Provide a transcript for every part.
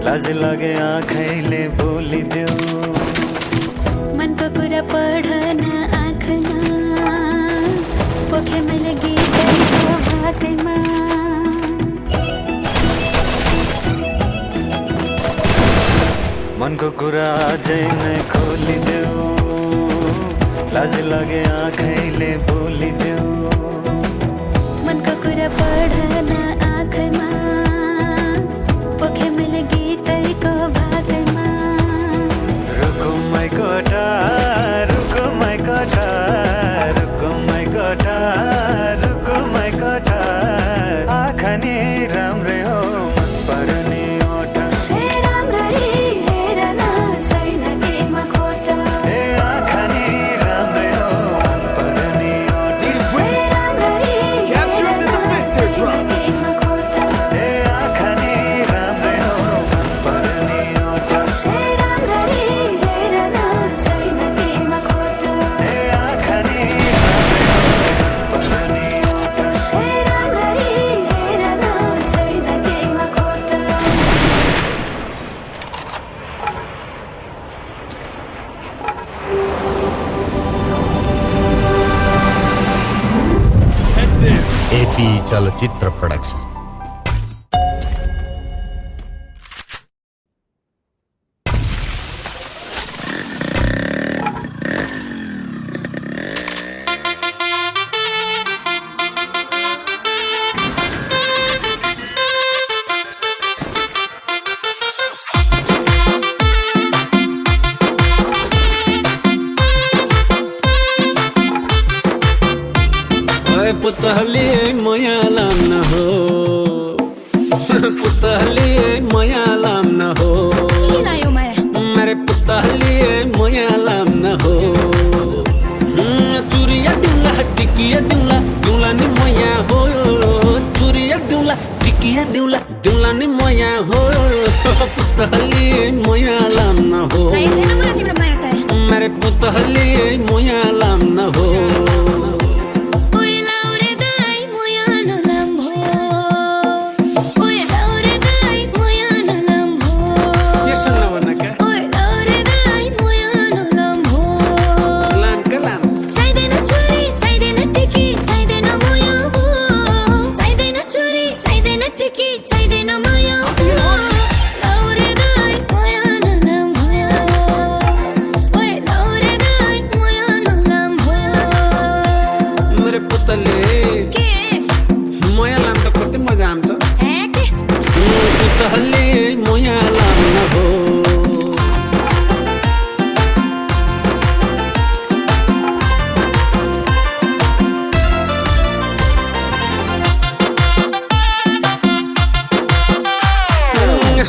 लाज लागे आँखैले बोलिदेऊ मनको कुरा पढन आँखमा पोखे मैले गीतको भाकैमा मनको कुरा अझै नै खोलिदेऊ लाज लागे आँखैले बोलिदेऊ मनको कुरा पढन आँखमा पोखे मैले गीतको भाकैमा रुको मै कोठा रुको मै कोठा रुको मै कोठा रुको मै कोठा आँखा नि राम्रै हो मन पर्ने ओठा हे राम्ररी हेर न छैन केमा खोटा हे आँखा नि राम्रै हो मन पर्ने ओठा हे राम्ररी हेर न छैन केमा खोटा हे आँखा नि राम्रै हो मन पर्ने ओठा हे राम्ररी हेर न छैन केमा खोटा हे आँखा नि राम्रै हो मन पर्ने ओठा हे राम्ररी हेर न छैन केमा खोटा एपी चलचित्र प्रोडक्सन। पुतहली माया लाम न हो पुतहली माया लाम न हो मेरे पुतहली माया लाम न हो चुरिया दूल्हा टिकिया दूल्हा दूल्हा नि माया हो चुरिया दूल्हा टिकिया दूल्हा दूल्हा नि माया हो पुतहली माया लाम न हो मेरे पुतहली माया लाम न हो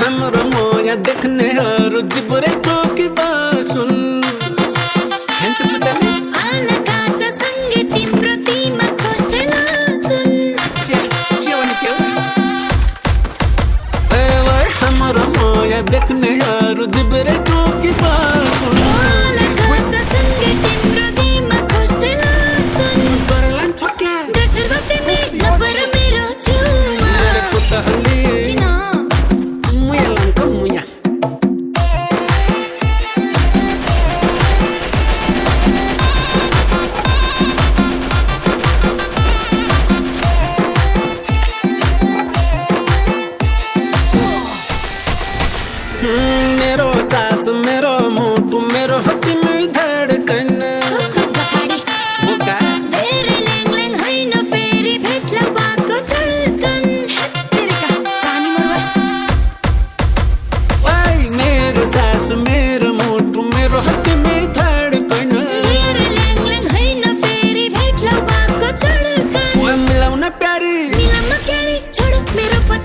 हाम्रो मोया देखने हरू जिब्रे टोकी बासुन हेन्त पुतले अलकाचा सँगै तिम्रो तिमा खोज्टेला सुन के भने ए भाइ हाम्रो मोया देखने हरू जिब्रे टोकी बासुन अलकाचा सँगै तिम्रो तिमा खोज्टेला सुन परलान छोके दर्शन बत्ने नपर मेरो छेउमा मेरे पुतहली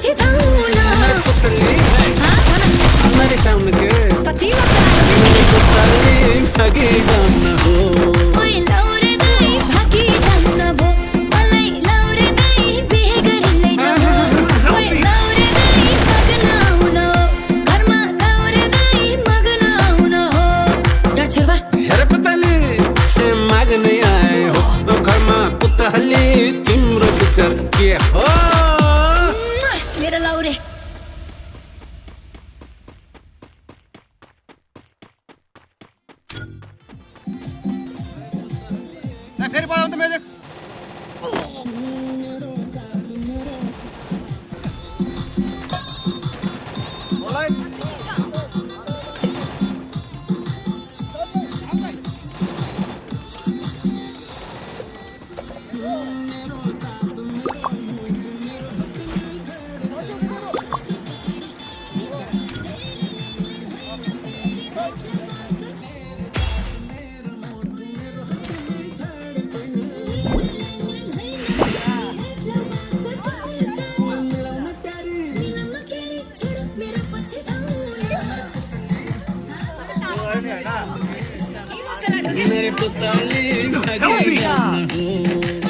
पछिताउला मेरे पुतली मेरे सामने के कति मेरे पुतली भागी जाना हो ओइ लौरे नै भागी जान्न भो मलाई लौरे नै बिहे गरी लैजाऊ ओइ लौरे नै मगन आउन घरमा लौरे नै मगन आउन हो डर छिर्वा हेर पुतली माग्ने आए हो घरमा पुतली तिम्रो विचार के हो मेरो लौरे फेरि बजाउँ त म्युजिक मेरे पुतली भागी जाना हो